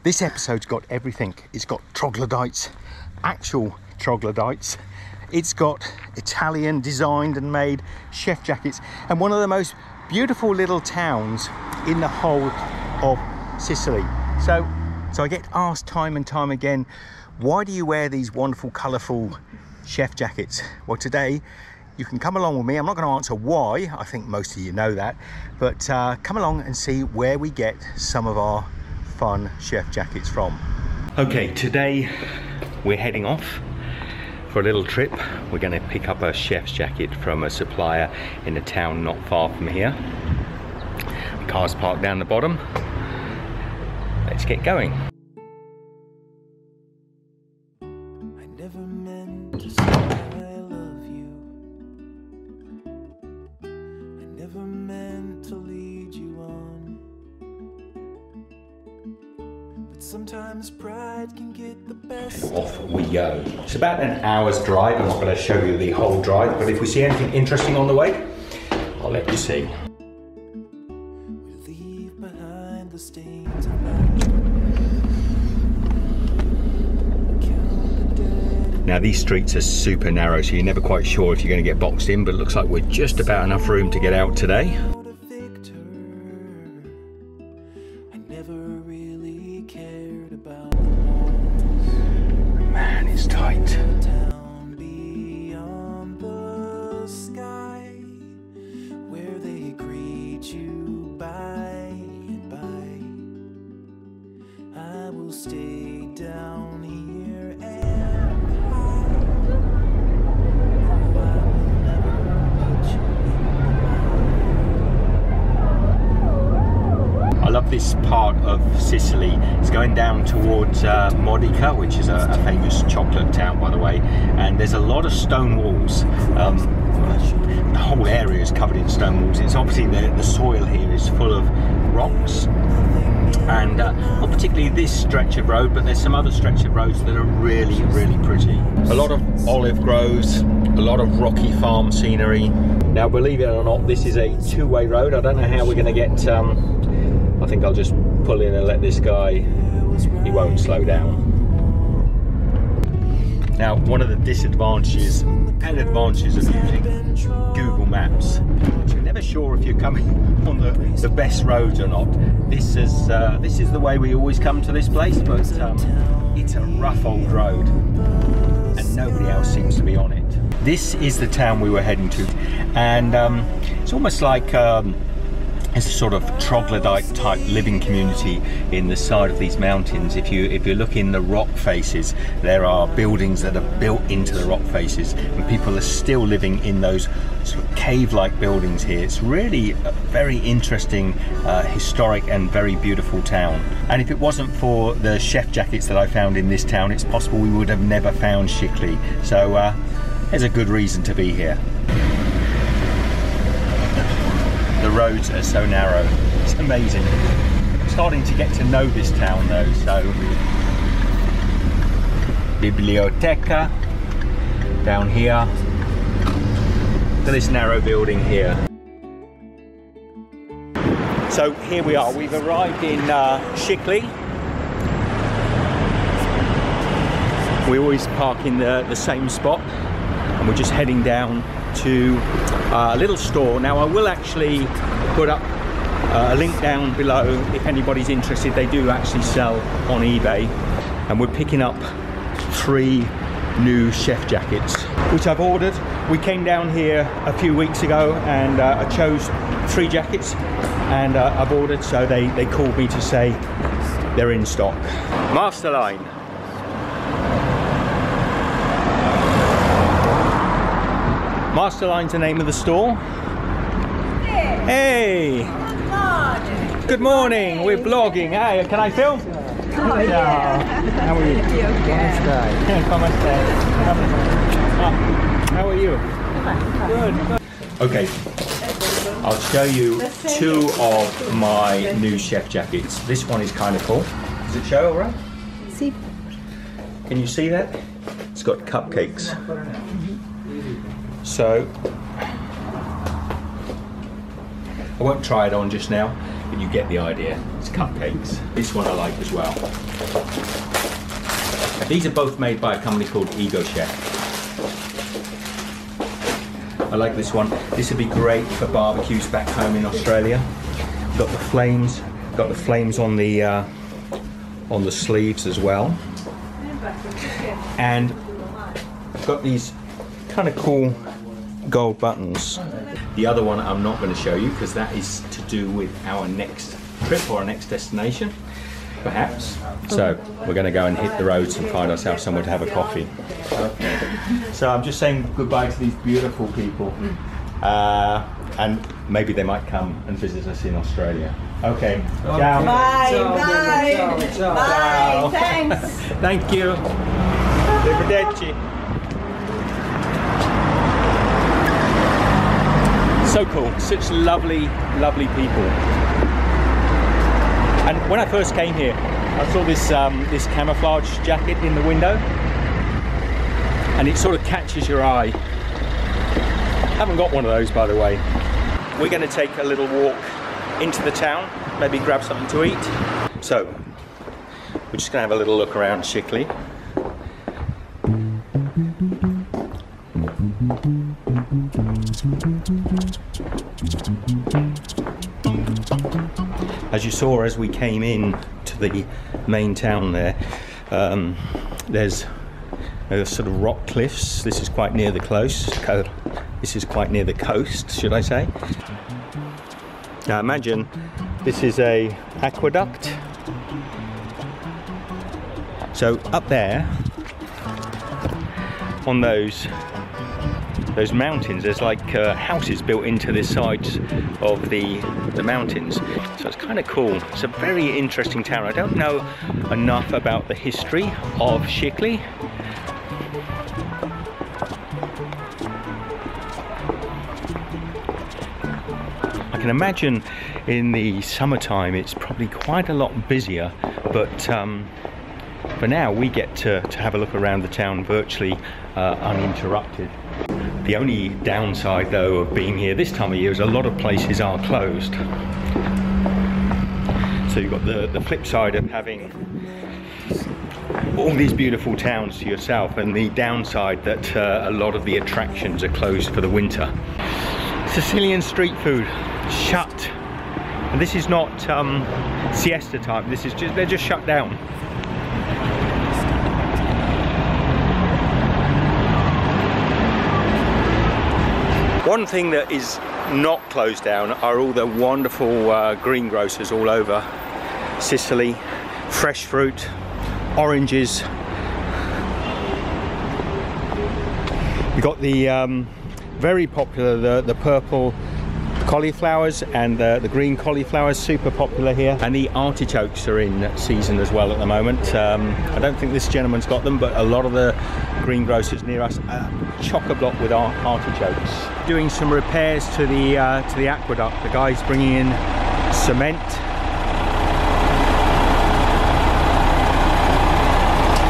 This episode's got everything. It's got troglodytes, actual troglodytes. It's got Italian designed and made chef jackets, and one of the most beautiful little towns in the whole of Sicily. So I get asked time and time again, why do you wear these wonderful, colourful chef jackets? Well, today you can come along with me. I'm not going to answer why, I think most of you know that, but come along and see where we get some of our fun chef jackets from. Okay, today we're heading off for a little trip. We're going to pick up a chef's jacket from a supplier in a town not far from here. The car's parked down the bottom. Let's get going. I never meant to say I love you. I never meant to lead you on. But sometimes pride can get the best. Off we go. It's about an hour's drive. I'm not going to show you the whole drive, but if we see anything interesting on the way, I'll let you see. We leave behind the stains of Now these streets are super narrow, so you're never quite sure if you're going to get boxed in, but it looks like we're just about enough room to get out today. I never really cared about Man, it's tight. town beyond the sky, where they greet you by and by. I will stay down here and hide. No, I will never put you in. I love this part of Sicily. It's going down towards Modica, which is a famous chocolate town, by the way, and there's a lot of stone walls. The whole area is covered in stone walls. It's obviously the soil here is full of rocks, and not particularly this stretch of road, but there's some other stretch of roads that are really, really pretty. A lot of olive groves, a lot of rocky farm scenery. Now, believe it or not, this is a two-way road. I don't know how we're going to get I think I'll just pull in and let this guy, he won't slow down. Now, one of the disadvantages and advantages of using Google Maps, you're never sure if you're coming on the best roads or not. This is the way we always come to this place, but it's a rough old road and nobody else seems to be on it. This is the town we were heading to, and it's almost like it's a sort of troglodyte type living community in the side of these mountains. If you look in the rock faces, there are buildings that are built into the rock faces, and people are still living in those sort of cave-like buildings here. It's really a very interesting, historic and very beautiful town. And if it wasn't for the chef jackets that I found in this town, it's possible we would have never found Scicli. So there's a good reason to be here. The roads are so narrow, it's amazing. I'm starting to get to know this town though, so Biblioteca down here. Look at this narrow building here. So here we are, we've arrived in Scicli. We always park in the same spot, and we're just heading down to a little store. Now I will actually put up a link down below if anybody's interested. They do actually sell on eBay, and we're picking up 3 new chef jackets which I've ordered. We came down here a few weeks ago and I chose 3 jackets, and I've ordered, so they called me to say they're in stock. Masterline. Masterline's the name of the store. Hey! Good morning. We're vlogging. Hey, can I film? Oh, yeah. How are you? How are you? Good. Okay. I'll show you 2 of my new chef jackets. This one is kind of cool. Does it show all right? See. Can you see that? It's got cupcakes. So I won't try it on just now, but you get the idea. It's Owens cupcakes. This one I like as well. These are both made by a company called Ego Chef. I like this one. This would be great for barbecues back home in Australia. Got the flames on the sleeves as well. And I've got these kind of cool gold buttons. The other one I'm not going to show you because that is to do with our next trip or our next destination, perhaps. So we're going to go and hit the roads and find ourselves somewhere to have a coffee. Okay. So I'm just saying goodbye to these beautiful people, and maybe they might come and visit us in Australia. Okay. Ciao. Bye, Ciao, bye. ciao, ciao. Bye, thanks. Thank you. Arrivederci. So cool, such lovely, lovely people. And when I first came here, I saw this this camouflage jacket in the window, and it sort of catches your eye. I haven't got one of those, by the way. We're going to take a little walk into the town, maybe grab something to eat. So we're just going to have a little look around Scicli. As you saw as we came in to the main town there, there's sort of rock cliffs. This is quite near the coast. This is quite near the coast, should I say. Now imagine this is a aqueduct. So up there on those mountains, there's like houses built into the sides of the mountains, so it's kind of cool. It's a very interesting town. I don't know enough about the history of Scicli. I can imagine in the summertime it's probably quite a lot busier, but for now we get to have a look around the town virtually uninterrupted. The only downside though of being here this time of year is a lot of places are closed. So you've got the flip side of having all these beautiful towns to yourself, and the downside that a lot of the attractions are closed for the winter. Sicilian street food, shut. And this is not siesta time, this is just, they're just shut down. One thing that is not closed down are all the wonderful greengrocers all over Sicily. Fresh fruit, oranges. You've got the very popular, the purple cauliflowers and the green cauliflowers, super popular here. And the artichokes are in season as well at the moment. I don't think this gentleman's got them, but a lot of the greengrocers near us are chock-a-block with our artichokes. Doing some repairs to the aqueduct. The guy's bringing in cement.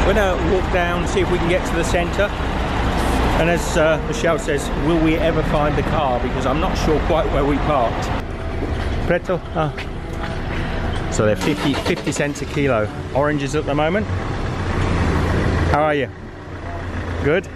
We're gonna walk down, see if we can get to the centre. And as Michelle says, will we ever find the car? Because I'm not sure quite where we parked. Pretto? Ah. So they're 50 cents a kilo. Oranges at the moment. How are you? Good?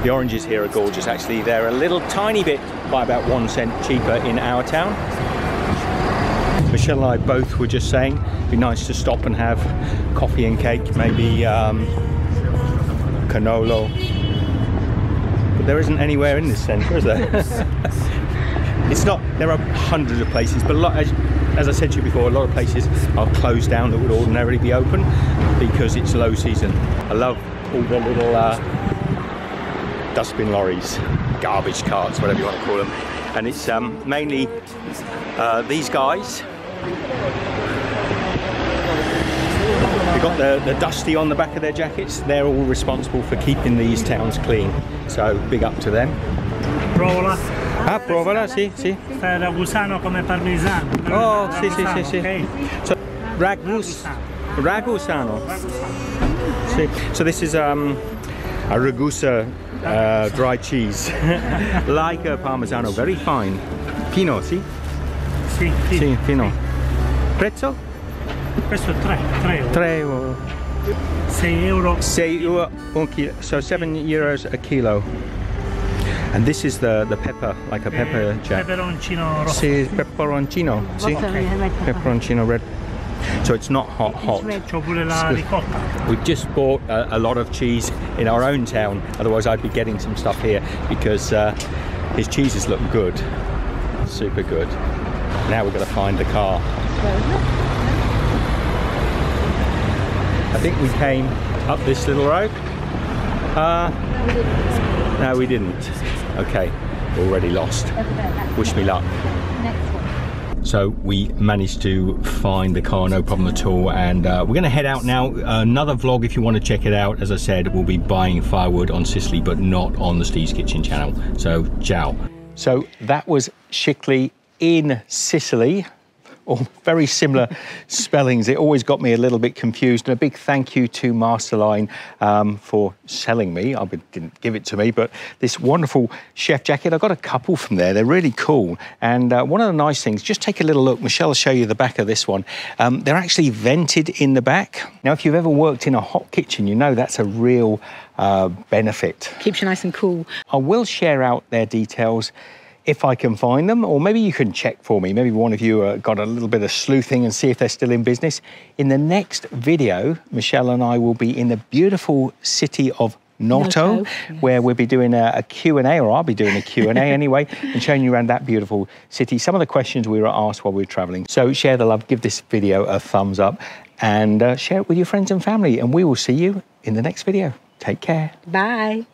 The oranges here are gorgeous actually. They're a little tiny bit by about 1 cent cheaper in our town. Michelle and I both were just saying it'd be nice to stop and have coffee and cake, maybe cannolo, but there isn't anywhere in this centre, is there? It's not, there are hundreds of places, but as I said to you before, a lot of places are closed down that would ordinarily be open because it's low season. I love all the little dustbin lorries, garbage carts, whatever you want to call them, and it's mainly these guys. They've got the dusty on the back of their jackets. They're all responsible for keeping these towns clean. So big up to them. Provola. Ah, provola, sì, sì. Ragusano come parmesano. Oh, sì, sì, sì, sì. Okay. So, ragusano. Sì. So this is a Ragusa dry cheese, like a Parmesano, very fine. Pino, sì? Sì, sì. Sì, fino. Prezzo? Questo è 3 euro. 3 euro. 6 euro. 6 euro un kilo. So 7 euros a kilo. And this is the pepper, like a pepper jack. Peperoncino rosso. Sì, peperoncino. Sì. Peperoncino red. So it's not hot. C'ho pure la ricotta. We've just bought a lot of cheese in our own town. Otherwise, I'd be getting some stuff here because his cheeses look good, super good. Now we've got to find the car. I think we came up this little road. No, we didn't. Okay, already lost. Wish me luck. So we managed to find the car, no problem at all, and we're going to head out now. Another vlog, if you want to check it out, as I said, we'll be buying firewood on Sicily, but not on the Steve's Kitchen channel. So, ciao. So that was Scicli in Sicily. Or very similar spellings. It always got me a little bit confused. And a big thank you to Masterline for selling me. I didn't give it to me, but this wonderful chef jacket. I got a couple from there. They're really cool. And one of the nice things, just take a little look. Michelle will show you the back of this one. They're actually vented in the back. Now, if you've ever worked in a hot kitchen, you know that's a real benefit. Keeps you nice and cool. I will share out their details if I can find them, or maybe you can check for me. Maybe one of you got a little bit of sleuthing and see if they're still in business. In the next video, Michelle and I will be in the beautiful city of Noto, yes, where we'll be doing a Q&A, or I'll be doing a Q&A anyway, and showing you around that beautiful city. Some of the questions we were asked while we were traveling. So share the love, give this video a thumbs up, and share it with your friends and family, and we will see you in the next video. Take care. Bye.